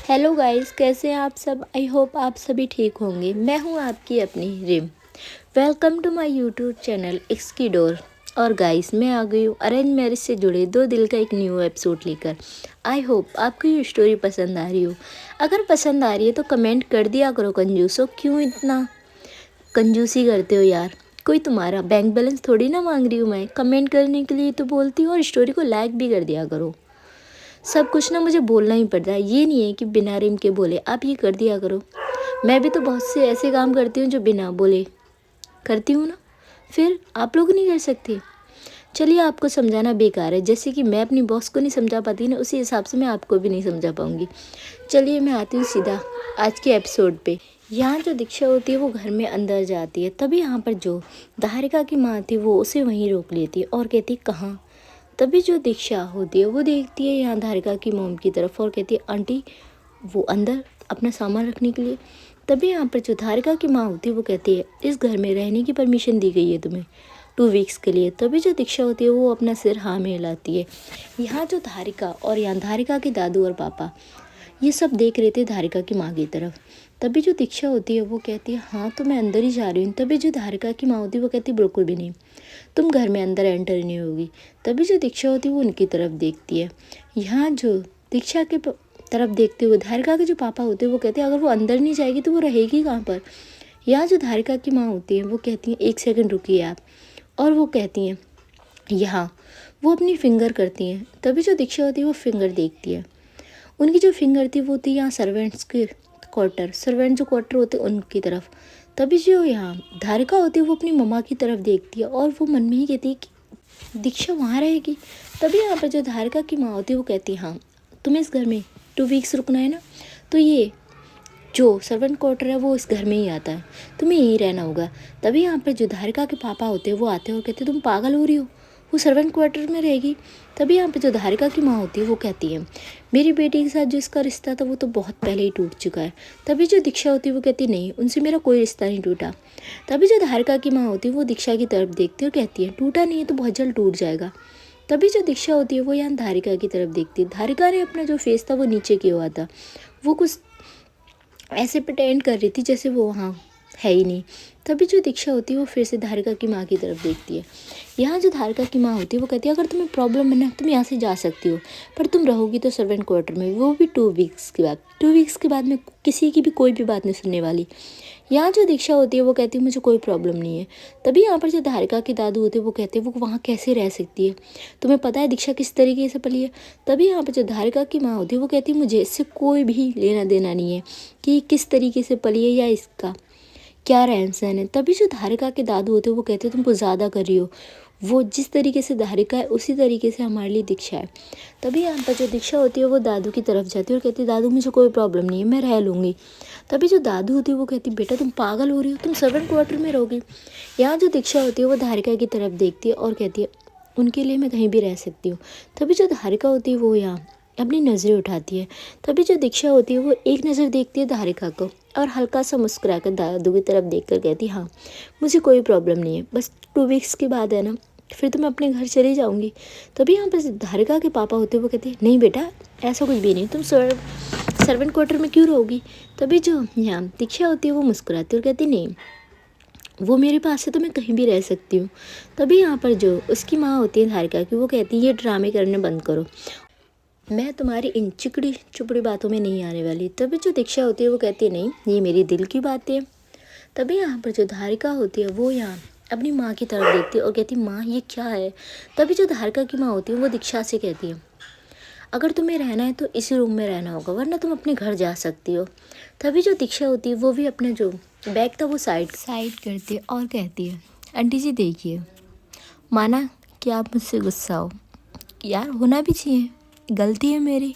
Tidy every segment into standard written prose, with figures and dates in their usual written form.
Hello guys, कैसे हैं आप सब। आई होप आप सभी ठीक होंगे। मैं हूं आपकी अपनी Rim. Welcome to my YouTube channel एक्स की डोर। और गाइस, मैं आ गई हूँ अरेंज मैरिज से जुड़े दो दिल का एक न्यू एपिसोड लेकर। आई होप आपको ये स्टोरी पसंद आ रही हो। अगर पसंद आ रही है तो कमेंट कर दिया करो कंजूसो, क्यों इतना कंजूसी करते हो यार। कोई तुम्हारा बैंक बैलेंस थोड़ी ना मांग रही हूँ मैं, कमेंट करने के लिए तो बोलती हूँ। और स्टोरी को लाइक भी कर दिया करो। सब कुछ ना मुझे बोलना ही पड़ता है, ये नहीं है कि बिना रिम के बोले आप ये कर दिया करो। मैं भी तो बहुत से ऐसे काम करती हूँ जो बिना बोले करती हूँ ना, फिर आप लोग नहीं कर सकते। चलिए, आपको समझाना बेकार है। जैसे कि मैं अपनी बॉस को नहीं समझा पाती ना, उसी हिसाब से मैं आपको भी नहीं समझा पाऊँगी। चलिए, मैं आती हूँ सीधा आज के एपिसोड पे। यहाँ जो दीक्षा होती है वो घर में अंदर जाती है, तभी यहाँ पर जो धारिका की माँ थी वो उसे वहीं रोक लेती है और कहती कहाँ। तभी जो दीक्षा होती है वो देखती है यहाँ धारिका की मोम की तरफ और कहती है आंटी, वो अंदर अपना सामान रखने के लिए। तभी यहाँ पर जो धारिका की माँ होती है वो कहती है इस घर में रहने की परमिशन दी गई है तुम्हें 2 वीक्स के लिए। तभी जो दीक्षा होती है वो अपना सिर हाँ में हिलाती है। यहाँ जो धारिका और यहाँ धारिका के दादू और पापा ये सब देख रहे थे धारिका की माँ की तरफ। तभी जो दीक्षा होती है वो कहती है हाँ, तो मैं अंदर ही जा रही हूँ। तभी जो धारिका की माँ होती है वो कहती है बिल्कुल भी नहीं, तुम घर में अंदर एंटर नहीं होगी। तभी जो दीक्षा होती है वो उनकी तरफ देखती है। यहाँ जो दीक्षा के तरफ देखते हुए धारिका के जो पापा होते हैं वो कहते हैं अगर वो अंदर नहीं जाएगी तो वो रहेगी कहाँ पर। यहाँ जो धारिका की माँ होती है वो कहती हैं 1 सेकंड रुकिए आप। और वो कहती हैं यहाँ, वो अपनी फिंगर करती हैं। तभी जो दीक्षा होती है वो फिंगर देखती है। उनकी जो फिंगर थी वो थी यहाँ सर्वेंट्स के क्वार्टर, सर्वेंट जो क्वार्टर होते उनकी तरफ। तभी जो यहाँ धारिका होती है वो अपनी मम्मा की तरफ देखती है और वो मन में ही कहती है कि दीक्षा वहाँ रहेगी। तभी यहाँ पर जो धारिका की माँ होती है वो कहती है हाँ, तुम्हें इस घर में 2 वीक्स रुकना है ना, तो ये जो सर्वेंट क्वार्टर है वो इस घर में ही आता है, तुम्हें यहीं रहना होगा। तभी यहाँ पर जो धारिका के पापा होते हैं वो आते हैं और कहते हैं तुम पागल हो रही हो, वो सर्वेंट क्वार्टर में रहेगी। तभी यहाँ पे जो धारिका की माँ होती है वो कहती है मेरी बेटी के साथ जो इसका रिश्ता था वो तो बहुत पहले ही टूट चुका है। तभी जो दीक्षा होती है वो कहती नहीं, उनसे मेरा कोई रिश्ता नहीं टूटा। तभी जो धारिका की माँ होती है वो दीक्षा की तरफ देखती है और कहती है टूटा नहीं है तो बहुत जल्द टूट जाएगा। तभी जो दीक्षा होती है वो यहाँ धारिका की तरफ देखती है। धारिका ने अपना जो फेस था वो नीचे किया हुआ था, वो कुछ ऐसे प्रटेंड कर रही थी जैसे वो वहाँ है ही नहीं। तभी जो दीक्षा होती है वो फिर से धारिका की माँ की तरफ देखती है। यहाँ जो धारिका की माँ होती है वो कहती है अगर तुम्हें प्रॉब्लम है ना तुम यहाँ से जा सकती हो, पर तुम रहोगी तो सर्वेंट क्वार्टर में, वो भी 2 वीक्स के बाद। 2 वीक्स के बाद मैं किसी की भी कोई भी बात नहीं सुनने वाली। यहाँ जो दीक्षा होती है वो कहती है मुझे कोई प्रॉब्लम नहीं है। तभी यहाँ पर जो धारिका के दादू होते हैं वो कहते हैं वो वहाँ कैसे रह सकती है, तुम्हें पता है दीक्षा किस तरीके से पली है। तभी यहाँ पर जो धारिका की माँ होती है वो कहती है मुझे इससे कोई भी लेना देना नहीं है कि किस तरीके से पली है या इसका क्या रहन सहन है। तभी जो धारिका के दादू होते हैं वो कहते हैं तुम कुछ ज़्यादा कर रही हो, वो जिस तरीके से धारिका है उसी तरीके से हमारे लिए दीक्षा है। तभी यहाँ पर जो दीक्षा होती है वो दादू की तरफ जाती है और कहती है दादू मुझे कोई प्रॉब्लम नहीं है, मैं रह लूँगी। तभी जो दादू होती है वो कहती है बेटा तुम पागल हो रही हो, तुम सर्वेंट क्वार्टर में रहोगी। यहाँ जो दीक्षा होती है वो धारिका की तरफ देखती है और कहती है उनके लिए मैं कहीं भी रह सकती हूँ। तभी जो धारिका होती है वो यहाँ अपनी नज़रें उठाती है। तभी जो दीक्षा होती है वो एक नज़र देखती है धारिका को और हल्का सा मुस्कुराकर दादू की तरफ देखकर कहती है हाँ, मुझे कोई प्रॉब्लम नहीं है, बस 2 वीक्स के बाद है ना फिर तो मैं अपने घर चली जाऊँगी। तभी यहाँ पर धारिका के पापा होते हैं वो कहते हैं नहीं बेटा, ऐसा कुछ भी नहीं, तुम सर्वेंट क्वार्टर में क्यों रहोगी। तभी जो यहाँ दीक्षा होती है वो मुस्कुराती है और कहती नहीं, वो मेरे पास है तो मैं कहीं भी रह सकती हूँ। तभी यहाँ पर जो उसकी माँ होती है धारिका की वो कहती है ये ड्रामे करने बंद करो, मैं तुम्हारी इन चिकड़ी चुपड़ी बातों में नहीं आने वाली। तभी जो दीक्षा होती है वो कहती है नहीं, ये मेरी दिल की बात है। तभी यहाँ पर जो धारिका होती है वो यहाँ अपनी माँ की तरफ देखती है और कहती है माँ ये क्या है। तभी जो धारिका की माँ होती है वो दीक्षा से कहती है अगर तुम्हें रहना है तो इसी रूम में रहना होगा, वरना तुम अपने घर जा सकती हो। तभी जो दीक्षा होती है वो भी अपना जो बैग था वो साइड करती है और कहती है आंटी जी देखिए, माना कि आप मुझसे गुस्सा हो, यार होना भी चाहिए, गलती है मेरी।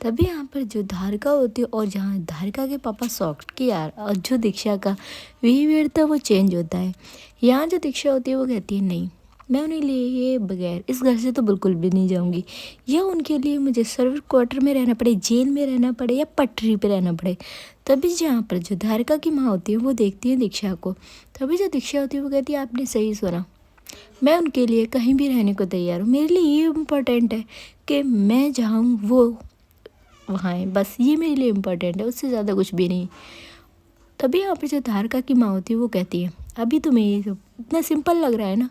तभी यहाँ पर जो धारिका होती है और जहाँ धारिका के पापा शॉक्ड कि यार, और जो दीक्षा का बिहेवियर था वो चेंज होता है। यहाँ जो दीक्षा होती है वो कहती है नहीं, मैं उन्हें लिए बगैर इस घर से तो बिल्कुल भी नहीं जाऊँगी, या उनके लिए मुझे सर्वेंट क्वार्टर में रहना पड़े, जेल में रहना पड़े या पटरी पे रहना पड़े। तभी जहाँ पर जो धारिका की माँ होती है वो देखती है दीक्षा को। तभी जो दीक्षा होती है वो कहती है आपने सही सुना, मैं उनके लिए कहीं भी रहने को तैयार हूँ। मेरे लिए ये इम्पोर्टेंट है कि मैं जहाँ हूँ वो वहाँ है, बस ये मेरे लिए इम्पोर्टेंट है, उससे ज़्यादा कुछ भी नहीं। तभी यहाँ पर जो धारिका की माँ होती है वो कहती है अभी तुम्हें ये सब इतना सिंपल लग रहा है ना,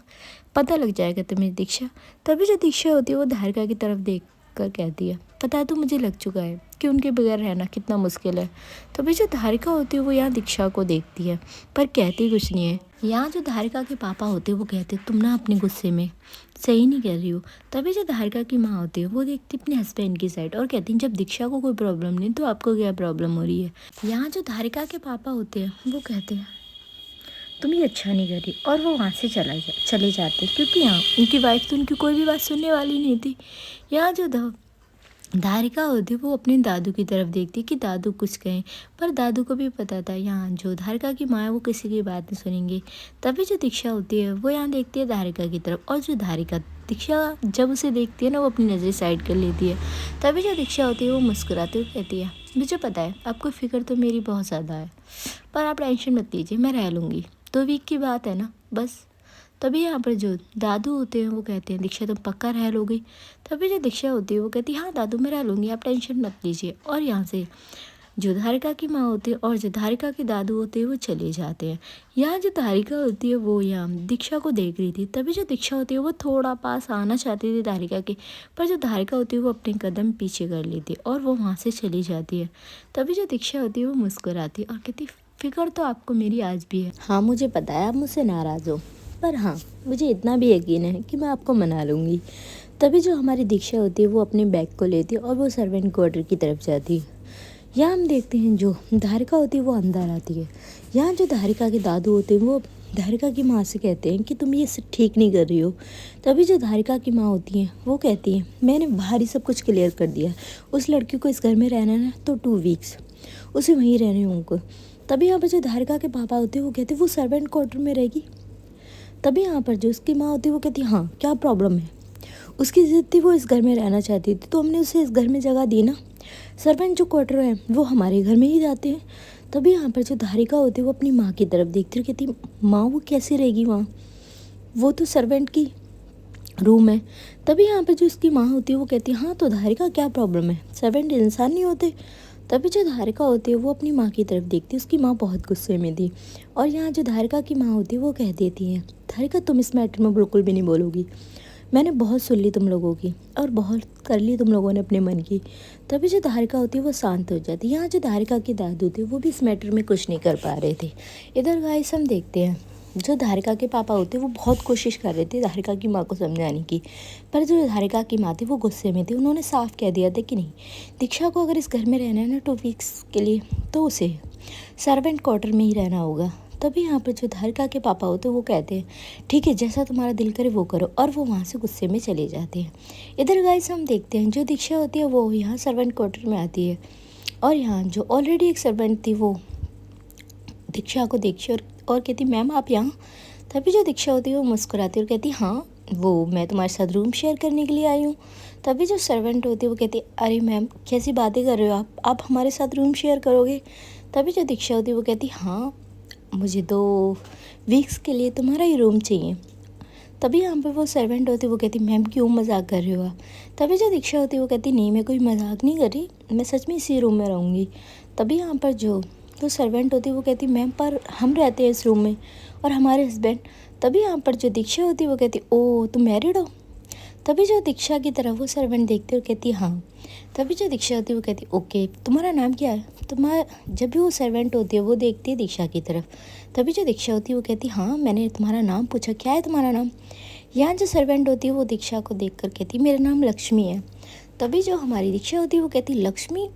पता लग जाएगा तुम्हें दीक्षा। तभी जो दीक्षा होती है वो धारिका की तरफ देख कर कहती है पता है तो मुझे लग चुका है कि उनके बगैर रहना कितना मुश्किल है। तभी जो धारिका होती है वो यहाँ दीक्षा को देखती है पर कहती कुछ नहीं है। यहाँ जो धारिका के पापा होते हैं वो कहते तुम ना अपने गुस्से में सही नहीं कर रही हो। तभी जो धारिका की माँ होती है वो देखती अपने हस्बैंड की साइड और कहती जब दीक्षा को कोई प्रॉब्लम नहीं तो आपको क्या प्रॉब्लम हो रही है। यहाँ जो धारिका के पापा होते हैं वो कहते हैं तुम ये अच्छा नहीं कर रही और वो वहाँ से चले जाते क्योंकि यहाँ उनकी वाइफ तो उनकी कोई भी बात सुनने वाली नहीं थी। यहाँ जो धारिका होती है वो अपने दादू की तरफ देखती कि दादू कुछ कहें, पर दादू को भी पता था यहाँ जो धारिका की माँ है वो किसी की बात नहीं सुनेंगी। तभी जो दीक्षा होती है वो यहाँ देखती है धारिका की तरफ और जो धारिका दीक्षा जब उसे देखती है ना वो अपनी नज़र साइड कर लेती है। तभी जो दीक्षा होती है वो मुस्कुराती हुई कहती है मुझे पता है आपको फ़िक्र तो मेरी बहुत ज़्यादा है पर आप टेंशन मत लीजिए, मैं रह लूँगी, 2 वीक की बात है ना बस। तभी यहाँ पर जो दादू होते हैं वो कहते हैं दीक्षा तुम पक्का रह लोगी। तभी जो दीक्षा होती है वो कहती है हाँ दादू मैं रह लूँगी, आप टेंशन मत लीजिए। और यहाँ से जो धारिका की माँ होती है और जो धारिका के दादू होते हैं वो चले जाते हैं। यहाँ जो धारिका होती है वो यहाँ दीक्षा को देख रही थी। तभी जो दीक्षा होती है वो थोड़ा पास आना चाहती थी धारिका के, पर जो धारिका होती है वो अपने कदम पीछे कर लेती है और वो वहाँ से चली जाती है। तभी जो दीक्षा होती है वो मुस्कुराती है और कहती फिक्र तो आपको मेरी आज भी है। हाँ मुझे पता है आप मुझसे नाराज़ हो, पर हाँ मुझे इतना भी यकीन है कि मैं आपको मना लूँगी। तभी जो हमारी दीक्षा होती है वो अपने बैग को लेती है और वो सर्वेंट क्वार्टर की तरफ जाती है। यहाँ हम देखते हैं जो धारिका होती है वो अंदर आती है। यहाँ जो धारिका के दादू होते हैं वो धारिका की माँ से कहते हैं कि तुम ये ठीक नहीं कर रही हो। तभी जो धारिका की माँ होती हैं वो कहती हैं मैंने बाहर ही सब कुछ क्लियर कर दिया, उस लड़की को इस घर में रहना है तो 2 वीक्स उसे वहीं रहने होंगे। तभी यहाँ पर जो धारिका के पापा होते हैं वो कहते हैं वो सर्वेंट क्वार्टर में रहेगी। तभी यहाँ पर जो उसकी माँ होती है वो कहती हाँ क्या प्रॉब्लम है, उसकी ज़िद थी वो इस घर में रहना चाहती थी तो हमने उसे इस घर में जगह दी ना, सर्वेंट जो क्वार्टर है वो हमारे घर में ही जाते हैं। तभी यहाँ पर जो धारिका होती है वो अपनी माँ की तरफ देखती है, कहती माँ वो कैसे रहेगी वहाँ, वो तो सर्वेंट की रूम है। तभी यहाँ पर जो उसकी माँ होती है वो कहती है हाँ तो धारिका क्या प्रॉब्लम है, सर्वेंट इंसान नहीं होते। तभी जो धारिका होती है वो अपनी माँ की तरफ देखती है, उसकी माँ बहुत गुस्से में थी। और यहाँ जो धारिका की माँ होती है वो कह देती है धारिका तुम इस मैटर में बिल्कुल भी नहीं बोलोगी, मैंने बहुत सुन ली तुम लोगों की और बहुत कर ली तुम लोगों ने अपने मन की। तभी जो धारिका होती है वो शांत हो जाती है। यहाँ जो धारिका के दादू थे वो भी इस मैटर में कुछ नहीं कर पा रहे थे। इधर गाइस हम देखते हैं जो धारिका के पापा होते वो बहुत कोशिश कर रहे थे धारिका की माँ को समझाने की, पर जो धारिका की माँ थी वो गुस्से में थी। उन्होंने साफ कह दिया था कि नहीं दीक्षा को अगर इस घर में रहना है ना 2 वीक्स के लिए तो उसे सर्वेंट क्वार्टर में ही रहना होगा। तभी यहाँ पर जो धारिका के पापा होते हैं वो कहते हैं ठीक है जैसा तुम्हारा दिल करे वो करो, और वो वहाँ से गुस्से में चले जाते हैं। इधर गाइस हम देखते हैं जो दीक्षा होती है वो यहाँ सर्वेंट क्वार्टर में आती है और यहाँ जो ऑलरेडी एक सर्वेंट थी वो दीक्षा को देखी और कहती मैम आप यहाँ। तभी जो दीक्षा होती है वो मुस्कुराती है और कहती हाँ वो मैं तुम्हारे साथ रूम शेयर करने के लिए आई हूँ। तभी जो सर्वेंट होती है वो कहती अरे मैम कैसी बातें कर रहे हो आप हमारे साथ रूम शेयर करोगे। तभी जो दीक्षा होती है वो कहती हाँ मुझे 2 वीक्स के लिए तुम्हारा ही रूम चाहिए। तभी यहाँ पर वो सर्वेंट होती है वो कहती मैम क्यों मजाक कर रहे हो आप। तभी जो दीक्षा होती है वो कहती नहीं मैं कोई मजाक नहीं कर रही, मैं सच में इसी रूम में रहूँगी। तभी यहाँ पर जो सर्वेंट होती है वो कहती मैम पर हम रहते हैं इस रूम में और हमारे हस्बैंड। तभी यहाँ पर जो दीक्षा होती है वो कहती ओ तुम मैरिड हो। तभी जो दीक्षा की तरफ वो सर्वेंट देखती है और कहती हाँ। तभी जो दीक्षा होती है वो कहती ओके तुम्हारा नाम क्या है। तुम्हारा जब भी वो सर्वेंट होती है वो देखती है दीक्षा की तरफ। तभी जो दीक्षा होती है वो कहती हाँ मैंने तुम्हारा नाम पूछा, क्या है तुम्हारा नाम। यहाँ जो सर्वेंट होती है वो दीक्षा को देख कर कहती मेरा नाम लक्ष्मी है। तभी जो हमारी दीक्षा होती है वो कहती लक्ष्मी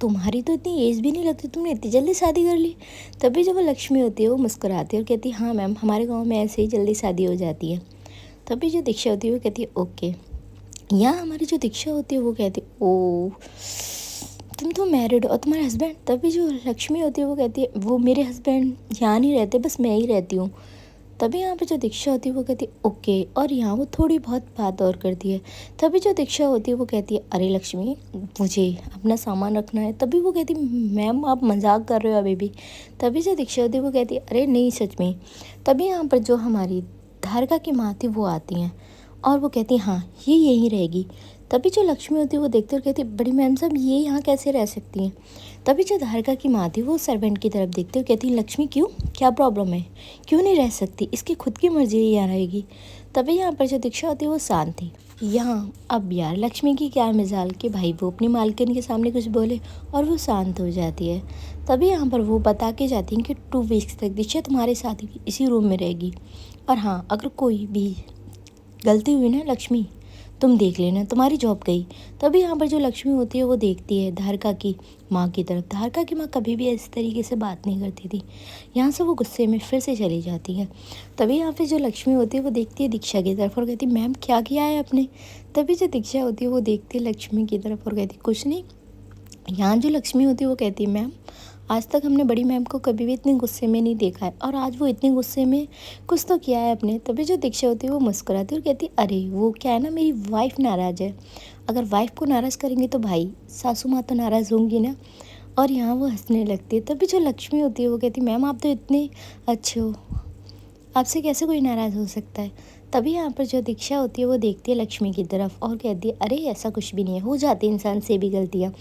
तुम्हारी तो इतनी एज भी नहीं लगती, तुमने इतनी जल्दी शादी कर ली। तभी जब वो लक्ष्मी होती है वो मुस्कुराती है और कहती हाँ मैम हमारे गाँव में ऐसे ही जल्दी शादी हो जाती है। तभी जो दीक्षा होती है वो कहती है ओके। यहाँ हमारी जो दीक्षा होती है वो कहती है ओ तुम तो मैरिड हो और तुम्हारे हस्बैंड। तभी जो लक्ष्मी होती है वो कहती है वो मेरे हस्बैंड यहाँ नहीं रहते, बस मैं ही रहती हूँ। तभी यहाँ पे जो दीक्षा होती है वो कहती है ओके, और यहाँ वो थोड़ी बहुत बात और करती है। तभी जो दीक्षा होती है वो कहती है अरे लक्ष्मी मुझे अपना सामान रखना है। तभी वो कहती मैम आप मजाक कर रहे हो अभी भी। तभी जो दीक्षा होती है वो कहती है अरे नहीं सच में। तभी यहाँ पर जो हमारी धारिका की माँ थी वो आती हैं और वो कहती हैं हाँ ये यहीं रहेगी। तभी जो लक्ष्मी होती है वो देखती है और कहती है बड़ी मैम साहब ये यहाँ कैसे रह सकती हैं। तभी जो धारिका की माँ थी वो सर्वेंट की तरफ देखती है और कहती है लक्ष्मी क्यों, क्या प्रॉब्लम है, क्यों नहीं रह सकती, इसकी खुद की मर्जी है यहाँ रहेगी। तभी यहाँ पर जो दीक्षा होती है वो शांत थी। यहाँ अब यार लक्ष्मी की क्या मिसाल कि भाई वो अपनी मालकिन के सामने कुछ बोले और वो शांत हो जाती है। तभी यहाँ पर वो बता के जाती हैं कि 2 वीक्स तक दीक्षा तुम्हारे साथ ही इसी रूम में रहेगी, और हाँ अगर कोई भी गलती हुई ना लक्ष्मी तुम देख लेना, तुम्हारी जॉब गई। तभी यहाँ पर जो लक्ष्मी होती है वो देखती है धारिका की माँ की तरफ। धारिका की माँ कभी भी इस तरीके से बात नहीं करती थी। यहाँ से वो गुस्से में फिर से चली जाती है। तभी यहाँ पे जो लक्ष्मी होती है वो देखती है दीक्षा की तरफ और कहती है मैम क्या किया है आपने। तभी जो दीक्षा होती है वो देखती है लक्ष्मी की तरफ और कहती कुछ नहीं। यहाँ जो लक्ष्मी होती है वो कहती है मैम आज तक हमने बड़ी मैम को कभी भी इतने गुस्से में नहीं देखा है, और आज वो इतने गुस्से में कुछ तो किया है अपने। तभी जो दीक्षा होती है वो मुस्कुराती है और कहती है अरे वो क्या है ना, मेरी वाइफ नाराज़ है, अगर वाइफ को नाराज़ करेंगे तो भाई सासू माँ तो नाराज़ होंगी ना। और यहाँ वो हंसने लगती है। तभी जो लक्ष्मी होती है वो कहती है मैम आप तो इतने अच्छे हो, आपसे कैसे कोई नाराज़ हो सकता है। तभी यहाँ पर जो दीक्षा होती है वो देखती है लक्ष्मी की तरफ और कहती है अरे ऐसा कुछ भी नहीं है, हो जाती है इंसान से भी गलतियाँ,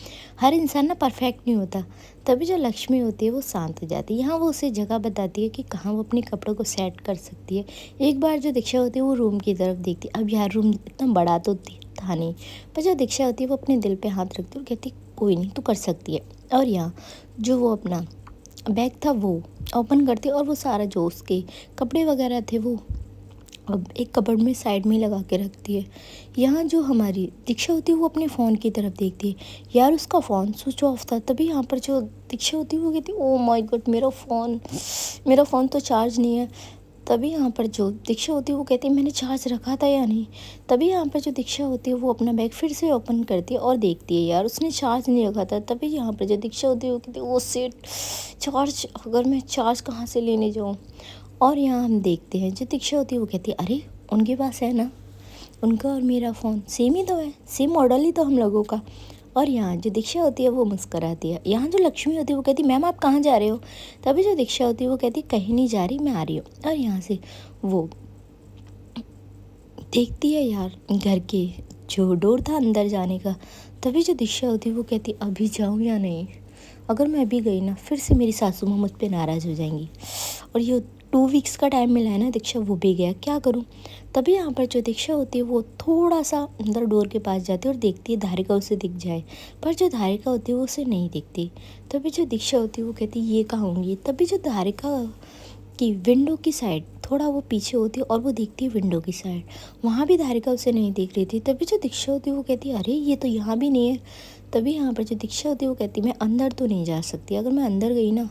हर इंसान ना परफेक्ट नहीं होता। तभी जो लक्ष्मी होती है वो शांत हो जाती है। यहाँ वो उसे जगह बताती है कि कहाँ वो अपने कपड़ों को सेट कर सकती है। एक बार जो दीक्षा होती है वो रूम की तरफ देखती है। अब यार रूम इतना बड़ा तो था नहीं, पर जो दीक्षा होती है वो अपने दिल पर हाथ रखती है और कहती कोई नहीं तू कर सकती है। और यहाँ जो वो अपना बैग था वो ओपन करती है और वो सारा जो उसके कपड़े वगैरह थे वो अब एक कबर्ड में साइड में लगा के रखती है। यहाँ जो हमारी दीक्षा होती है वो अपने फ़ोन की तरफ देखती है, यार उसका फ़ोन स्विच ऑफ था। तभी यहाँ पर जो दीक्षा होती है वो कहती है ओ माय गॉड मेरा फ़ोन तो चार्ज नहीं है। तभी यहाँ पर जो दीक्षा होती है वो कहती है मैंने चार्ज रखा था या नहीं। तभी यहाँ पर जो दीक्षा होती है वो अपना बैग फिर से ओपन करती है और देखती है यार उसने चार्ज नहीं रखा था। तभी यहाँ पर जो दीक्षा होती है वो कहती है वो सेट चार्ज, अगर मैं चार्ज कहाँ से लेने जाऊँ। और यहाँ हम देखते हैं जो दीक्षा होती है वो कहती है अरे उनके पास है ना, उनका और मेरा फ़ोन सेम ही तो है, सेम मॉडल ही तो हम लोगों का। और यहाँ जो दीक्षा होती है वो मुस्कुराती है। यहाँ जो लक्ष्मी होती है वो कहती है मैम आप कहाँ जा रहे हो। तभी जो दीक्षा होती है वो कहती है कहीं नहीं जा रही, मैं आ रही हूँ। और यहाँ से वो देखती है यार घर के जो डोर था अंदर जाने का। तभी जो दीक्षा होती है वो कहती है अभी जाऊँ या नहीं, अगर मैं अभी गई ना फिर से मेरी सासू माँ मुझ पर नाराज़ हो जाएंगी, और ये 2 वीक्स का टाइम मिला है ना दीक्षा वो भी गया, क्या करूँ। तभी यहाँ पर जो दीक्षा होती है वो थोड़ा सा अंदर डोर के पास जाती है और देखती है धारिका उसे दिख जाए, पर जो धारिका होती है वो उसे नहीं दिखती। तभी जो दीक्षा होती है वो कहती है ये कहाँ होंगी। तभी जो धारिका की विंडो की साइड थोड़ा वो पीछे होती है और वो देखती है विंडो की साइड, वहाँ भी धारिका उसे नहीं दिख रही थी। तभी जो दीक्षा होती है वो कहती है अरे ये तो यहाँ भी नहीं है। तभी यहाँ पर जो दीक्षा होती है वो कहती है मैं अंदर तो नहीं जा सकती, अगर मैं अंदर गई ना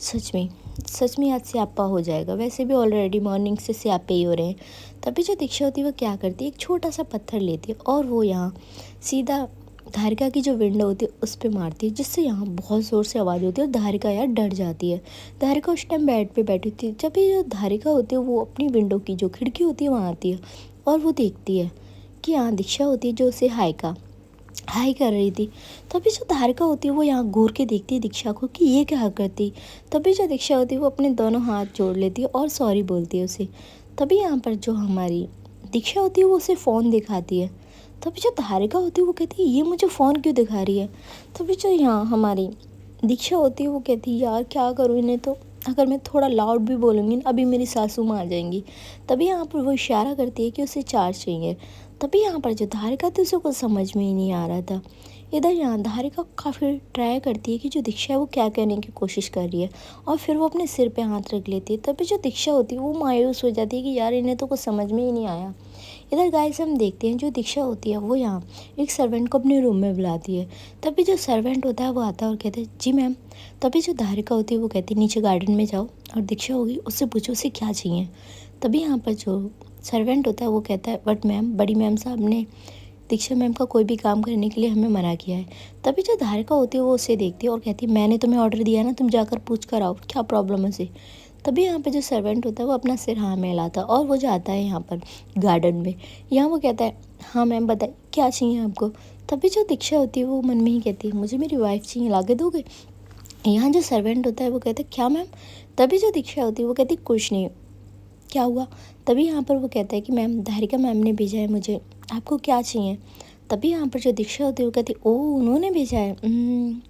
सच में आज स्यापा हो जाएगा, वैसे भी ऑलरेडी मॉर्निंग से स्यापे ही हो रहे हैं। तभी जो दीक्षा होती है वो क्या करती है एक छोटा सा पत्थर लेती है और वो यहाँ सीधा धारिका की जो विंडो होती है उस पर मारती है, जिससे यहाँ बहुत ज़ोर से आवाज़ होती है और धारिका यार डर जाती है। धारिका उस टाइम बेड पे बैठी थी। जब ये जो धारिका होती है वो अपनी विंडो की जो खिड़की होती है वहाँ आती है और वो देखती है कि यहाँ दीक्षा होती है जो उसे हाई कर रही थी। तभी जो धारिका होती है वो यहाँ घूर के देखती है दीक्षा को कि ये क्या करती। तभी जो दीक्षा होती है वो अपने दोनों हाथ जोड़ लेती है और सॉरी बोलती है उसे। तभी यहाँ पर जो हमारी दीक्षा होती है वो उसे फ़ोन दिखाती है। तभी जो धारिका होती है वो कहती है ये मुझे फ़ोन क्यों दिखा रही है। तभी जो यहाँ हमारी दीक्षा होती है वो कहती है यार क्या करूँ इन्हें, तो अगर मैं थोड़ा लाउड भी बोलूँगी ना अभी मेरी सासू माँ आ जाएंगी। तभी यहाँ पर वो इशारा करती है कि उसे चार्ज चाहिए। तभी यहाँ पर जो धारिका थी उसे कुछ समझ में ही नहीं आ रहा था। इधर यहाँ धारिका काफ़ी ट्राई करती है कि जो दीक्षा है वो क्या कहने की कोशिश कर रही है, और फिर वो अपने सिर पे हाथ रख लेती है। तभी जो दीक्षा होती है वो मायूस हो जाती है कि यार इन्हें तो कुछ समझ में ही नहीं आया। इधर गाइस हम देखते हैं जो दीक्षा होती है वो यहाँ एक सर्वेंट को अपने रूम में बुलाती है। तभी जो सर्वेंट होता है वो आता है और कहता है जी मैम। तभी जो धारिका होती है वो कहती है नीचे गार्डन में जाओ और दीक्षा होगी उससे पूछो उसे क्या चाहिए। तभी यहाँ पर जो सर्वेंट होता है वो कहता है बट मैम बड़ी मैम साहब ने दीक्षा मैम का कोई भी काम करने के लिए हमें मना किया है। तभी जो धारिका होती है वो उसे देखती है और कहती है मैंने तुम्हें ऑर्डर दिया ना, तुम जाकर पूछ कर आओ क्या प्रॉब्लम है उसे। तभी यहाँ पे जो सर्वेंट होता है वो अपना सिर हाँ में हिलाता है और वो जाता है यहाँ पर गार्डन में। यहाँ वो कहता है हाँ मैम बताइए क्या चाहिए आपको। तभी जो दीक्षा होती है वो मन में ही कहती है मुझे मेरी वाइफ चाहिए, ला के दोगे। यहाँ जो सर्वेंट होता है वो कहता है क्या मैम। तभी जो दीक्षा होती है वो कहती कुछ नहीं, क्या हुआ। तभी यहाँ पर वो कहता है कि मैम धारिका मैम ने भेजा है मुझे, आपको क्या चाहिए। तभी यहाँ पर जो दीक्षा होती है वो कहती है, ओह उन्होंने भेजा है।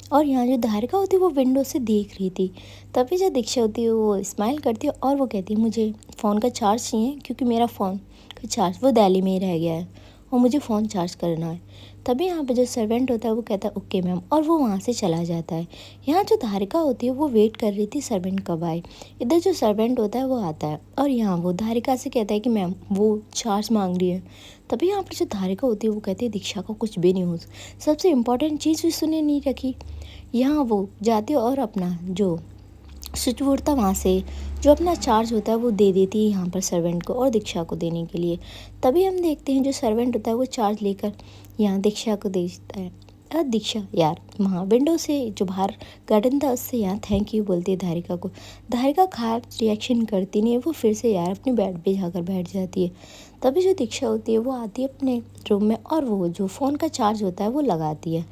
और यहाँ जो धारिका होती है वो विंडो से देख रही थी। तभी जो दीक्षा होती है वो स्माइल करती है और वो कहती है, मुझे फ़ोन का चार्ज चाहिए क्योंकि मेरा फ़ोन का चार्ज वो दिल्ली में ही रह गया है और मुझे फ़ोन चार्ज करना है। तभी यहाँ पे जो सर्वेंट होता है वो कहता है ओके मैम, और वो वहाँ से चला जाता है। यहाँ जो धारिका होती है वो वेट कर रही थी सर्वेंट कब आए। इधर जो सर्वेंट होता है वो आता है और यहाँ वो धारिका से कहता है कि मैम वो चार्ज मांग रही है। तभी यहाँ पर जो धारिका होती है वो कहती है दीक्षा को कुछ भी नहीं हो, सबसे इम्पोर्टेंट चीज़ भी सुने नहीं रखी। यहाँ वो जाती है और अपना जो स्विच बोर्ड था वहाँ से जो अपना चार्ज होता है वो दे देती है यहाँ पर सर्वेंट को और दीक्षा को देने के लिए। तभी हम देखते हैं जो सर्वेंट होता है वो चार्ज लेकर यहाँ दीक्षा को देता है। और दीक्षा यार वहाँ विंडो से जो बाहर गार्डन था उससे यहाँ थैंक यू बोलती है धारिका को। धारिका खास रिएक्शन करती नहीं है, वो फिर से यार अपने बेड पे जाकर बैठ जाती है। तभी जो दीक्षा होती है वो आती है अपने रूम में और वो जो फ़ोन का चार्ज होता है वो लगाती है।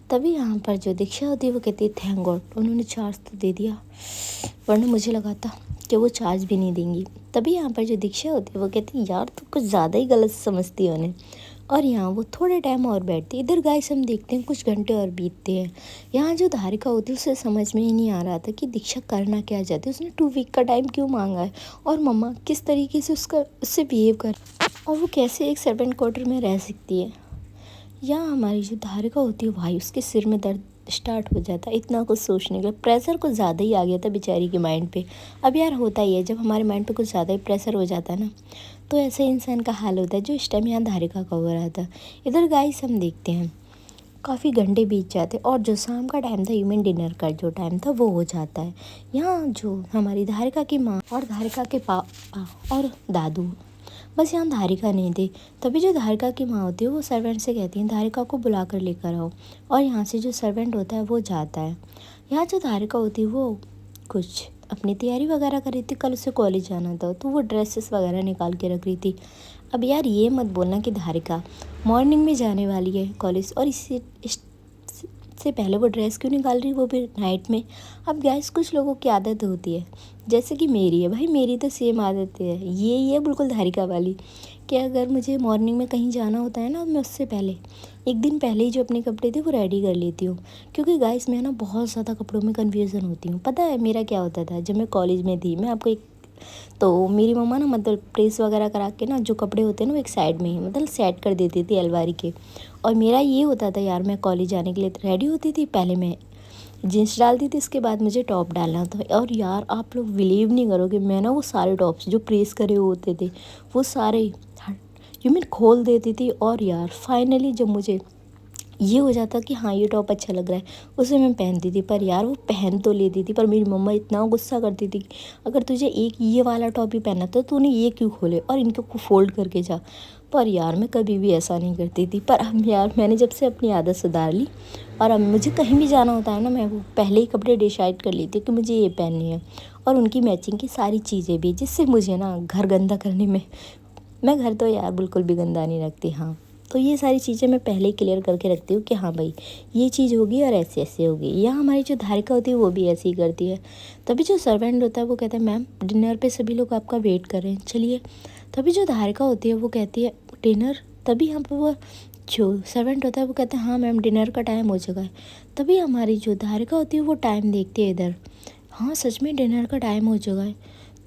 तभी यहाँ पर जो दीक्षा होती है वो कहती है थैंक गॉड उन्होंने चार्ज तो दे दिया, वरना मुझे लगा था कि वो चार्ज भी नहीं देंगी। तभी यहाँ पर जो दीक्षा होती है वो कहती है यार तो कुछ ज़्यादा ही गलत समझती है उन्हें। और यहाँ वो थोड़े टाइम और बैठती है। इधर गाइस हम देखते हैं कुछ घंटे और बीतते हैं। यहाँ जो धारिका होती है उसे समझ में ही नहीं आ रहा था कि दीक्षा करना क्या चाहती है, उसने 2 वीक का टाइम क्यों मांगा है और मम्मा किस तरीके से उससे बिहेव कर और वो कैसे एक सर्वेंट क्वार्टर में रह सकती है। यहाँ हमारी जो धारिका होती है भाई उसके सिर में दर्द स्टार्ट हो जाता है इतना कुछ सोचने का, प्रेशर कुछ ज़्यादा ही आ गया था बेचारी के माइंड पे। अब यार होता ही है जब हमारे माइंड पे कुछ ज़्यादा ही प्रेशर हो जाता है ना, तो ऐसे इंसान का हाल होता है जो इस टाइम यहाँ धारिका का हो रहा था। इधर गाइस हम देखते हैं काफ़ी घंटे बीत जाते और जो शाम का टाइम था इवन डिनर का जो टाइम था वो हो जाता है। यहाँ जो हमारी धारिका की माँ और धारिका के पापा और दादू, बस यहाँ धारिका नहीं थी। तभी जो धारिका की माँ होती है वो सर्वेंट से कहती है धारिका को बुला कर लेकर आओ, और यहाँ से जो सर्वेंट होता है वो जाता है। यहाँ जो धारिका होती है वो कुछ अपनी तैयारी वगैरह कर रही थी, कल उसे कॉलेज जाना था तो वो ड्रेसेस वगैरह निकाल के रख रही थी। अब यार ये मत बोलना कि धारिका मॉर्निंग में जाने वाली है कॉलेज और इससे पहले वो ड्रेस क्यों निकाल रही, वो भी नाइट में। अब गैस कुछ लोगों की आदत होती है जैसे कि मेरी है भाई, मेरी तो सेम आदत है ये बिल्कुल धारिका वाली, कि अगर मुझे मॉर्निंग में कहीं जाना होता है ना मैं उससे पहले एक दिन पहले ही जो अपने कपड़े थे वो रेडी कर लेती हूँ। क्योंकि गाइस मैं ना बहुत ज़्यादा कपड़ों में कन्फ्यूज़न होती हूँ। पता है मेरा क्या होता था जब मैं कॉलेज में थी, मैं आपको एक तो मेरी मम्मा ना मतलब प्रेस वगैरह करा के ना जो कपड़े होते हैं ना वो एक साइड में ही मतलब सेट कर देती थी अलमारी के। और मेरा ये होता था यार मैं कॉलेज जाने के लिए रेडी होती थी, पहले मैं जीन्स डालती थी, इसके बाद मुझे टॉप डालना था। और यार आप लोग बिलीव नहीं करोगे मैं ना वो सारे टॉप्स जो प्रेस करे हुए होते थे वो सारे मीन खोल देती थी। और यार फाइनली जब मुझे ये हो जाता कि हाँ ये टॉप अच्छा लग रहा है उसे मैं पहनती थी, पर यार वो पहन तो लेती थी पर मेरी मम्मा इतना गुस्सा करती थी अगर तुझे एक ये वाला टॉप ही पहना तो तूने ये क्यों खोले और इनको फोल्ड करके जा। पर यार मैं कभी भी ऐसा नहीं करती थी। पर अब यार मैंने जब से अपनी आदत सुधार ली और अब मुझे कहीं भी जाना होता है ना मैं वो पहले ही कपड़े डिसाइड कर लेती हूँ कि मुझे ये पहननी है और उनकी मैचिंग की सारी चीज़ें भी, जिससे मुझे ना घर गंदा करने में, मैं घर तो यार बिल्कुल भी गंदा नहीं रखती। हाँ तो ये सारी चीज़ें मैं पहले ही क्लियर करके रखती हूँ कि हाँ भाई ये चीज़ होगी और ऐसे ऐसे होगी। यहाँ हमारी जो धारिका होती है वो भी ऐसे ही करती है। तभी जो सर्वेंट होता है वो कहता है मैम डिनर पे सभी लोग आपका वेट कर रहे हैं चलिए। तभी जो धारिका होती है वो कहती है डिनर। तभी यहाँ पर वो जो सर्वेंट होता है वो कहता है हाँ मैम डिनर का टाइम हो चुका है। तभी हमारी जो धारिका होती है वो टाइम देखती है इधर, हाँ सच में डिनर का टाइम हो चुका है।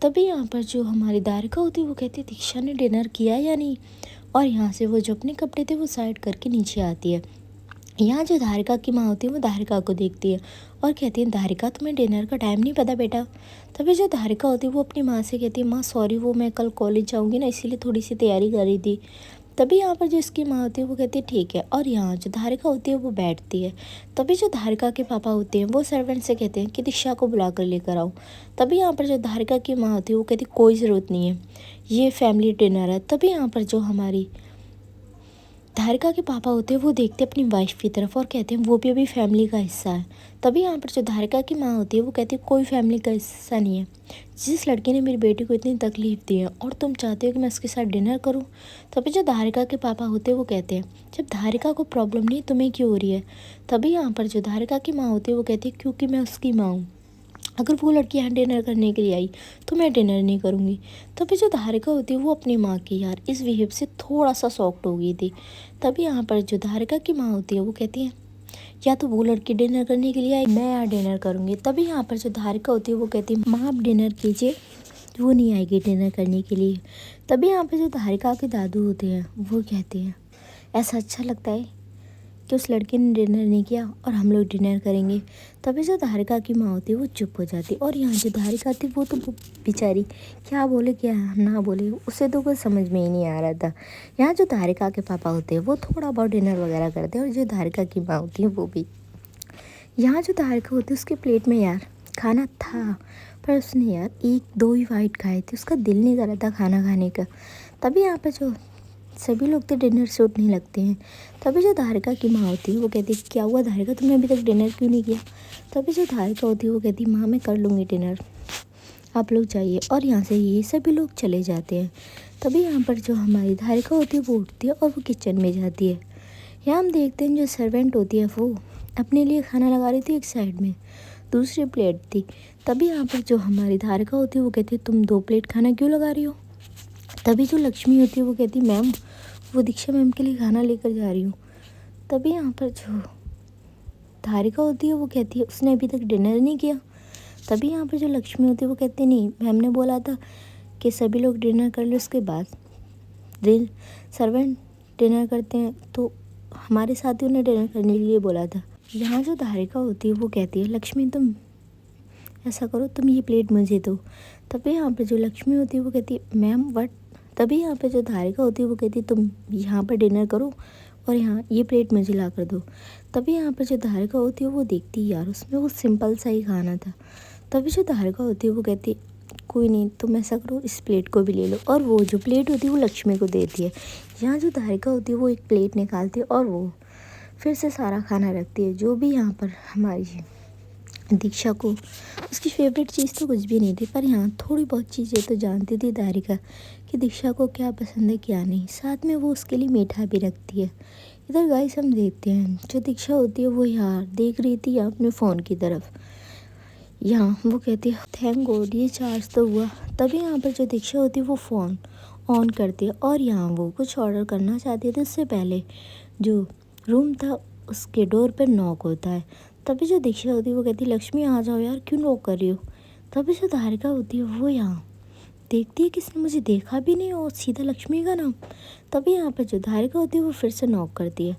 तभी यहाँ पर जो हमारी धारिका होती है वो कहती है दीक्षा ने डिनर किया या नहीं, और यहाँ से वो जो अपने कपड़े थे वो साइड करके नीचे आती है। यहाँ जो धारिका की माँ होती है वो धारिका को देखती है और कहती है धारिका तुम्हें डिनर का टाइम नहीं पता बेटा। तभी जो धारिका होती है वो अपनी माँ से कहती है माँ सॉरी वो मैं कल कॉलेज जाऊँगी ना इसीलिए थोड़ी सी तैयारी कर रही थी। तभी यहाँ पर जो इसकी माँ होती है वो कहती है ठीक है, और यहाँ जो धारिका होती है वो बैठती है। तभी जो धारिका के पापा होते हैं वो सर्वेंट से कहते हैं कि दीक्षा को बुला कर लेकर आओ। तभी यहाँ पर जो धारिका की माँ होती है वो कहती है कोई ज़रूरत नहीं है ये फैमिली डिनर है। तभी यहाँ पर जो हमारी धारिका के पापा होते हैं वो देखते अपनी वाइफ की तरफ और कहते हैं वो भी अभी फैमिली का हिस्सा है। तभी यहाँ पर जो धारिका की माँ होती है वो कहती है कोई फैमिली का हिस्सा नहीं है, जिस लड़के ने मेरी बेटी को इतनी तकलीफ़ दी है और तुम चाहते हो कि मैं उसके साथ डिनर करूँ। तभी जो धारिका के पापा होते हैं वो कहते हैं जब धारिका को प्रॉब्लम नहीं तुम्हें क्यों हो रही है। तभी यहाँ पर जो धारिका की माँ होती है वो कहती है क्योंकि मैं उसकी माँ हूँ अगर वो लड़की यहाँ डिनर करने के लिए आई तो मैं डिनर नहीं करूँगी। तभी जो धारिका होती है वो अपनी माँ की यार इस बिहेव से थोड़ा सा शॉक्ड हो गई थी। तभी यहाँ पर जो धारिका की माँ होती है वो कहती है या तो वो लड़की डिनर करने के लिए आई, मैं यहाँ डिनर करूँगी। तभी यहाँ पर जो धारिका होती है वो कहती है माँ आप डिनर कीजिए, वो नहीं आएगी डिनर करने के लिए। तभी यहाँ पर जो धारिका के दादू होते हैं वो कहते हैं ऐसा अच्छा लगता है कि उस लड़के ने डिनर नहीं किया और हम लोग डिनर करेंगे। तभी जो धारिका की माँ होती है वो चुप हो जाती और यहाँ जो धारिका थी वो तो बेचारी क्या बोले क्या ना बोले उसे तो कुछ समझ में ही नहीं आ रहा था। यहाँ जो धारिका के पापा होते हैं वो थोड़ा बहुत डिनर वगैरह करते हैं और जो धारिका की माँ होती है वो भी। यहाँ जो धारिका होती है उसके प्लेट में यार खाना था पर उसने यार 1-2 ही वाइट खाए थे, उसका दिल नहीं कर रहा था खाना खाने का। तभी यहाँ पर जो सभी लोग तो डिनर से उठने लगते हैं। तभी जो धारिका की माँ होती है वो कहती है क्या हुआ धारिका, तुमने अभी तक डिनर क्यों नहीं किया। तभी जो धारिका होती है वो कहती है माँ मैं कर लूँगी डिनर, आप लोग जाइए। और यहाँ से ये सभी लोग चले जाते हैं। तभी यहाँ पर जो हमारी धारिका होती है वो उठती है और वो किचन में जाती है। यहाँ हम देखते हैं जो सर्वेंट होती है वो अपने लिए खाना लगा रही थी, एक साइड में दूसरी प्लेट थी। तभी यहाँ पर जो हमारी धारिका होती है वो कहती है तुम 2 प्लेट खाना क्यों लगा रही हो। तभी जो लक्ष्मी होती है वो कहती है मैम वो दीक्षा मैम के लिए खाना लेकर जा रही हूँ। तभी यहाँ पर जो धारिका होती है वो कहती है उसने अभी तक डिनर नहीं किया। तभी यहाँ पर जो लक्ष्मी होती है वो कहती है नहीं मैम ने बोला था कि सभी लोग डिनर कर ले उसके बाद सर्वेंट डिनर करते हैं, तो हमारे साथियों ने डिनर करने के लिए बोला था। यहाँ जो धारिका होती है वो कहती है लक्ष्मी तुम ऐसा करो तुम ये प्लेट मुझे दो। तभी यहाँ पर जो लक्ष्मी होती है वो कहती है मैम वट। तभी यहाँ पे जो धारिका होती है वो कहती है तुम यहाँ पर डिनर करो और यहाँ ये प्लेट मुझे ला कर दो। तभी यहाँ पर जो धारिका होती है वो देखती है यार उसमें वो सिंपल सा ही खाना था। तभी जो धारिका होती है वो कहती है कोई नहीं तुम ऐसा करो इस प्लेट को भी ले लो, और वो जो प्लेट होती है वो लक्ष्मी को देती है। यहाँ जो धारिका होती है वो एक प्लेट निकालती है और वो फिर से सारा खाना रखती है। जो भी यहाँ पर हमारी दीक्षा को उसकी फेवरेट चीज़ तो कुछ भी नहीं थी, पर यहाँ थोड़ी बहुत चीज़ें तो जानती थी धारिका कि दीक्षा को क्या पसंद है क्या नहीं। साथ में वो उसके लिए मीठा भी रखती है। इधर गाइस हम देखते हैं जो दीक्षा होती है वो यार देख रही थी अपने फ़ोन की तरफ। यहाँ वो कहती है थैंक गॉड ये चार्ज तो हुआ। तभी यहाँ पर जो दीक्षा होती है वो फ़ोन ऑन करती है और यहाँ वो कुछ ऑर्डर करना चाहती है तो उससे पहले जो रूम था उसके डोर पर नॉक होता है। तभी जो दीक्षा होती है वो कहती है लक्ष्मी आ जाओ यार क्यों नॉक कर रही हो। तभी जो धारिका होती है वो यहाँ देखती है किसने मुझे देखा भी नहीं और सीधा लक्ष्मी का नाम। तभी यहाँ पर जो धारिका होती है वो फिर से नॉक करती है।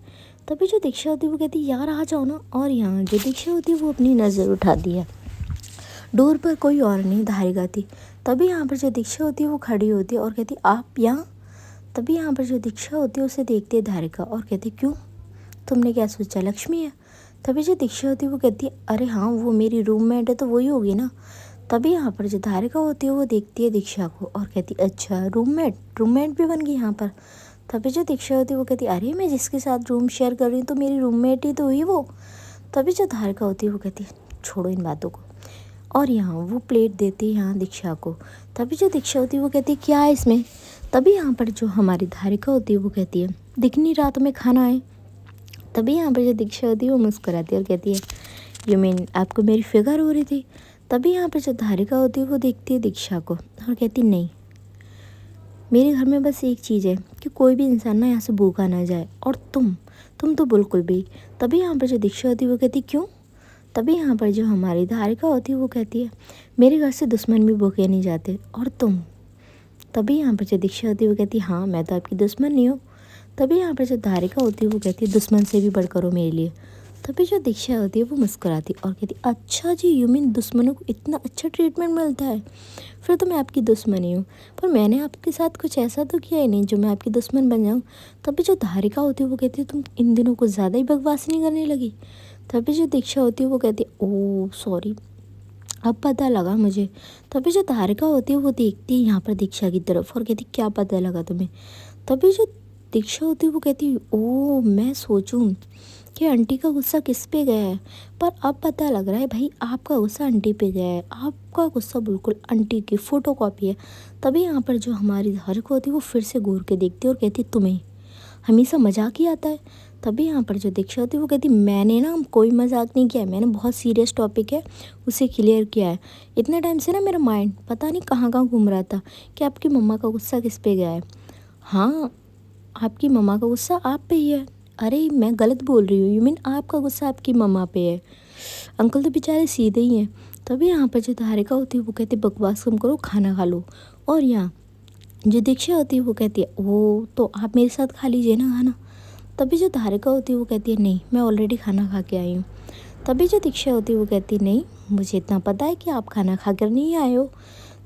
तभी जो दीक्षा होती है वो कहती है यार आ जाओ ना, और यहाँ जो दीक्षा होती है वो अपनी नज़र उठाती है। डोर पर कोई और नहीं धारिका थी। तभी यहाँ पर जो दीक्षा होती है वो खड़ी होती है और कहती है आप यहाँ। तभी यहाँ पर जो दीक्षा होती है उसे देखती है धारिका और कहती क्यों तुमने क्या सोचा लक्ष्मी है। तभी जो दीक्षा होती है वो कहती है अरे हाँ वो मेरी रूममेट है तो वही होगी ना। तभी यहाँ पर जो धारिका होती है वो देखती है दीक्षा को और कहती अच्छा रूममेट भी बन गई यहाँ पर। तभी जो दीक्षा होती है वो कहती अरे मैं जिसके साथ रूम शेयर कर रही हूँ तो मेरी रूममेट ही तो हुई वो। तभी जो धारिका होती है वो कहती है छोड़ो इन बातों को, और यहाँ वो प्लेट देती है यहाँ दीक्षा को। तभी जो दीक्षा होती है वो कहती है क्या है इसमें। तभी यहाँ पर जो हमारी धारिका होती है वो कहती है दिख नहीं रहा तुम्हें खाना है। तभी यहाँ पर जो दीक्षा होती है वो मुस्कुराती है और कहती है यू मीन आपको मेरी फिगर हो रही थी। तभी यहाँ पर जो धारिका होती है वो देखती है दीक्षा को और कहती नहीं मेरे घर में बस एक चीज़ है कि कोई भी इंसान ना यहाँ से भूखा ना जाए, और तुम तो बिल्कुल भी। तभी यहाँ पर जो दीक्षा होती है वो कहती क्यों। तभी यहाँ पर जो हमारी धारिका होती है वो कहती है मेरे घर से दुश्मन भी भूखे नहीं जाते, और तुम। तभी यहाँ पर जो दीक्षा होती है वो कहती है हाँ मैं तो आपकी दुश्मन नहीं हूँ। तभी यहाँ पर जो धारिका होती है वो कहती है दुश्मन से भी बढ़कर हो मेरे लिए। तभी जो दीक्षा होती है वो मुस्कुराती और कहती अच्छा जी यू मीन दुश्मनों को इतना अच्छा ट्रीटमेंट मिलता है, फिर तो मैं आपकी दुश्मन ही हूँ, पर मैंने आपके साथ कुछ ऐसा तो किया ही नहीं जो मैं आपकी दुश्मन बन जाऊँ। तभी जो धारिका होती है वो कहती है तुम इन दिनों कुछ ज़्यादा ही बकवास नहीं करने लगी। तभी जो दीक्षा होती है वो कहती है ओह सॉरी अब पता लगा मुझे। तभी जो धारिका होती है वो देखती है यहाँ पर दीक्षा की तरफ और कहती क्या पता लगा तुम्हें। तभी जो दीक्षा होती है वो कहती है ओह मैं सोचूं कि आंटी का गुस्सा किस पे गया है, पर अब पता लग रहा है भाई आपका गुस्सा आंटी पे गया है, आपका गुस्सा बिल्कुल आंटी की फ़ोटोकॉपी है। तभी यहाँ पर जो हमारी धारिका होती है वो फिर से घूर के देखती है और कहती तुम्हें हमेशा मजाक ही आता है। तभी यहाँ पर जो दीक्षा होती है वो कहती मैंने ना कोई मजाक नहीं किया है, मैंने बहुत सीरियस टॉपिक है उसे क्लियर किया है। इतने टाइम से ना मेरा माइंड पता नहीं कहाँ कहाँ घूम रहा था कि आपकी मम्मा का गुस्सा किस पे गया है। हाँ, आपकी मम्मा का गुस्सा आप पे ही है। अरे मैं गलत बोल रही हूँ, यू मीन आपका गुस्सा आपकी मम्मा पे है। अंकल तो बेचारे सीधे ही हैं। तभी यहाँ पर जो धारिका होती है वो कहती बकवास कम करो, खाना खा लो। और यहाँ जो दीक्षा होती है वो कहती है वो तो आप मेरे साथ खा लीजिए ना खाना। तभी जो धारिका होती है वो कहती है नहीं, मैं ऑलरेडी खाना खा के आई हूँ। तभी जो दीक्षा होती है वो कहती है नहीं, मुझे इतना पता है कि आप खाना खा कर नहीं आए हो।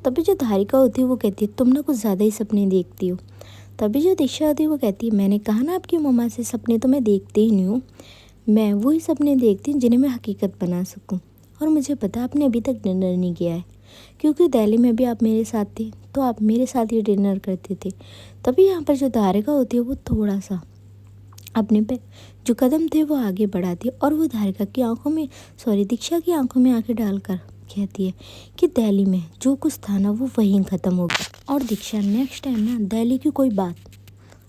तभी जो धारिका होती है वो कहती है तुम ना कुछ ज़्यादा ही सपने देखती हो। तभी जो दीक्षा होती है वो कहती है मैंने कहा ना आपकी मम्मा से, सपने तो मैं देखती ही नहीं हूँ, मैं वही सपने देखती हूँ जिन्हें मैं हकीकत बना सकूँ। और मुझे पता आपने अभी तक डिनर नहीं किया है, क्योंकि दिल्ली में भी आप मेरे साथ थे तो आप मेरे साथ ही डिनर करते थे। तभी यहाँ पर जो धारिका होती है वो थोड़ा सा अपने पे जो कदम थे वो आगे बढ़ाती है और वो धारिका की आंखों में दीक्षा की आंखों में आंखें डालकर कहती है कि दिल्ली में जो कुछ था ना वो वहीं ख़त्म हो गया और दीक्षा नेक्स्ट टाइम ना दिल्ली की कोई बात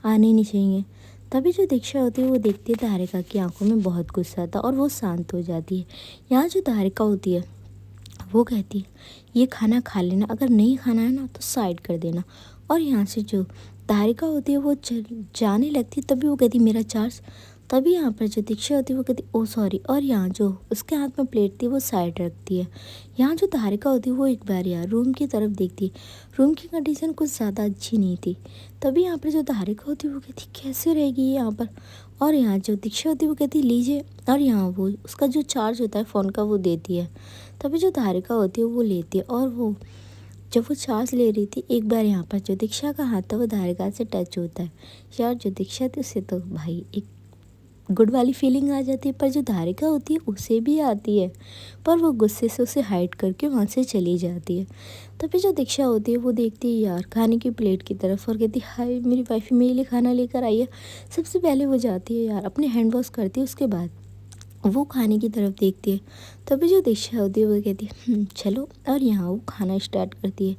आनी नहीं चाहिए। तभी जो दीक्षा होती है वो देखती है धारिका की आंखों में बहुत गुस्सा था और वो शांत हो जाती है। यहाँ जो धारिका होती है वो कहती है ये खाना खा लेना, अगर नहीं खाना है ना तो साइड कर देना। और यहाँ से जो धारिका होती है वो जाने लगती है। तभी वो कहती मेरा चार्ज। तभी यहाँ पर जो दीक्षा होती है वो कहती ओ सॉरी, और यहाँ जो उसके हाथ में प्लेट थी वो साइड रखती है। यहाँ जो धारिका होती है वो एक बार यार रूम की तरफ देखती है। रूम की कंडीशन कुछ ज़्यादा अच्छी नहीं थी। तभी यहाँ पर जो धारिका होती है वो कहती कैसे रहेगी ये यहाँ पर। और यहाँ जो दीक्षा होती है वो कहती लीजिए, और यहाँ वो उसका जो चार्ज होता है फ़ोन का वो देती है। तभी जो धारिका होती है वो लेती है और वो जब वो सांस ले रही थी एक बार यहाँ पर जो दीक्षा का हाथ था वो धारिका से टच होता है। यार जो दीक्षा थी उससे तो भाई एक गुड वाली फीलिंग आ जाती है, पर जो धारिका होती है उसे भी आती है, पर वो गुस्से से उसे हाइड करके वहाँ से चली जाती है। तभी जो दीक्षा होती है वो देखती है यार खाने की प्लेट की तरफ और कहती हाय मेरी वाइफ मेरे लिए खाना लेकर आई है। सबसे पहले वो जाती है यार अपने हैंड वॉश करती है, उसके बाद वो खाने की तरफ देखती है। तभी जो दीक्षा होती है वो कहती है चलो, और यहाँ वो खाना स्टार्ट करती है।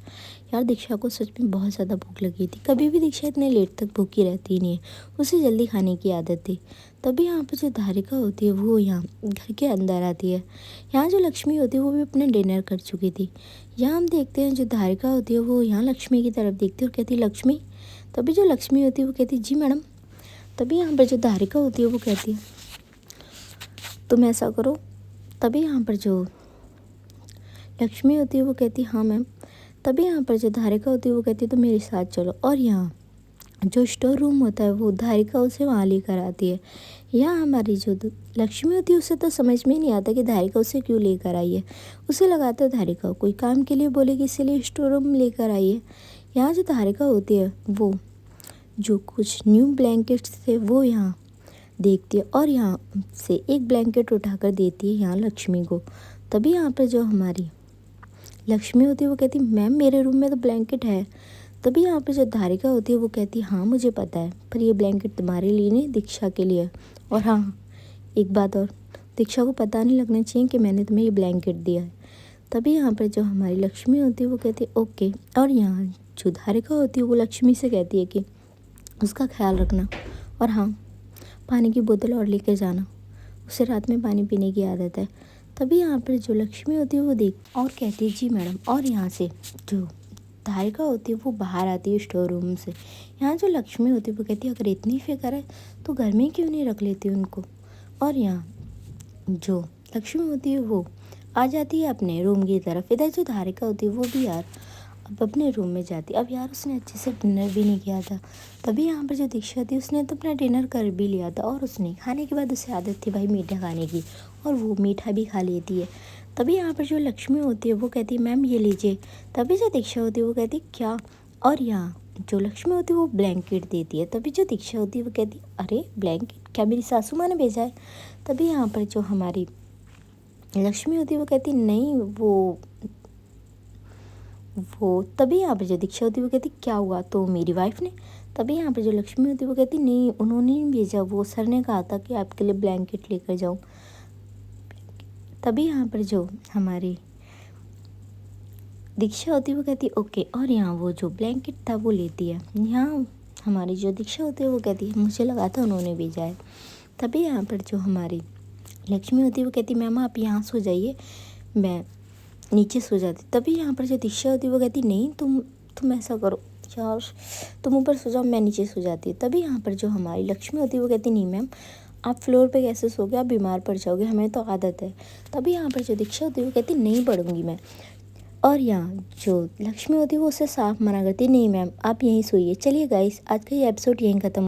यार दीक्षा को सच में बहुत ज़्यादा भूख लगी थी, कभी भी दीक्षा इतने लेट तक भूखी रहती नहीं है, उसे जल्दी खाने की आदत थी। तभी यहाँ पर जो धारिका होती है वो यहाँ घर के अंदर आती है। यहाँ जो लक्ष्मी होती है वो भी अपना डिनर कर चुकी थी। यहाँ हम देखते हैं जो धारिका होती है वो यहाँ लक्ष्मी की तरफ देखती है और कहती है लक्ष्मी। तभी जो लक्ष्मी होती है वो कहती है जी मैडम। तभी यहाँ पर जो धारिका होती है वो कहती है तुम ऐसा करो। तभी यहाँ पर जो लक्ष्मी होती है वो कहती है हाँ मैम। तभी यहाँ पर जो धारिका होती है वो कहती है तो मेरे साथ चलो, और यहाँ जो स्टोर रूम होता है वो धारिका उसे वहाँ लेकर आती है। यहाँ हमारी जो लक्ष्मी होती है उसे तो समझ में नहीं आता कि धारिका उसे क्यों लेकर आई है। उसे लगाता है धारिका कोई काम के लिए बोलेगी इसीलिए स्टोर रूम लेकर आई है। यहाँ जो धारिका होती है वो जो कुछ न्यू ब्लैंकेट्स थे वो यहाँ देखती है और यहाँ से एक ब्लैंकेट उठाकर देती है यहाँ लक्ष्मी को। तभी यहाँ पर जो हमारी लक्ष्मी होती है वो कहती है मैम मेरे रूम में तो ब्लैंकेट है। तभी यहाँ पे जो धारिका होती है वो कहती है हाँ मुझे पता है, पर ये ब्लैंकेट तुम्हारे लिए नहीं दीक्षा के लिए। और हाँ एक बात और, दीक्षा को पता नहीं लगना चाहिए कि मैंने तुम्हें ये ब्लैंकेट दिया है। तभी यहाँ पर जो हमारी लक्ष्मी होती है वो कहती है ओके, और यहाँ जो धारिका होती है वो लक्ष्मी से कहती है कि उसका ख्याल रखना, और हाँ पानी की बोतल और लेकर जाना, उसे रात में पानी पीने की आदत है। तभी यहाँ पर जो लक्ष्मी होती है वो देख और कहती है जी मैडम। और यहाँ से जो धारिका होती है वो बाहर आती है स्टोर रूम से। यहाँ जो लक्ष्मी होती है वो कहती है अगर इतनी फिक्र है तो घर में क्यों नहीं रख लेती उनको। और यहाँ जो लक्ष्मी होती है वो आ जाती है अपने रूम की तरफ। इधर जो धारिका होती है वो भी यार अब अपने रूम में जाती है। अब यार उसने अच्छे से डिनर भी नहीं किया था। तभी यहाँ पर जो दीक्षा थी उसने तो अपना डिनर कर भी लिया था, और उसने खाने के बाद उसे आदत थी भाई मीठा खाने की, और वो मीठा भी खा लेती है। तभी यहाँ पर जो लक्ष्मी होती है वो कहती है मैम ये लीजिए। तभी जो दीक्षा होती है वो कहती है क्या, और यहाँ जो लक्ष्मी होती है वो ब्लैंकेट देती है। तभी जो दीक्षा होती है वो कहती है अरे ब्लैंकेट क्या मेरी सासू माँ ने भेजा है। तभी यहाँ पर जो हमारी लक्ष्मी होती है वो कहती नहीं वो तभी यहाँ पर जो दीक्षा होती है वो कहती क्या हुआ, तो मेरी वाइफ ने। तभी यहाँ पर जो लक्ष्मी होती है वो कहती नहीं उन्होंने नहीं भेजा, वो सर ने कहा था कि आपके लिए ब्लैंकेट लेकर जाऊँ। तभी यहाँ पर जो हमारी दीक्षा होती है वो कहती है ओके, और यहाँ वो जो ब्लैंकेट था वो लेती है। यहाँ हमारी जो दीक्षा होती है वो कहती है मुझे लगा था उन्होंने भेजा है। तभी यहाँ पर जो हमारी लक्ष्मी होती है वो कहती मैम आप यहाँ सो जाइए, मैं नीचे सो जाती। तभी यहाँ पर जो दीक्षा होती है वो कहती नहीं तुम ऐसा करो यार, तुम ऊपर सो जाओ, मैं नीचे सो जाती। तभी यहाँ पर जो हमारी लक्ष्मी होती है वो कहती नहीं मैम आप फ्लोर पे कैसे सोगे, आप बीमार पड़ जाओगे, हमें तो आदत है। तभी यहाँ पर जो दीक्षा होती है वो कहती नहीं पढ़ूंगी मैं। और यहाँ जो लक्ष्मी होती है वो उसे साफ मना करती नहीं मैम आप यहीं सोइए। चलिए गाइस आज का ये एपिसोड यहीं ख़त्म।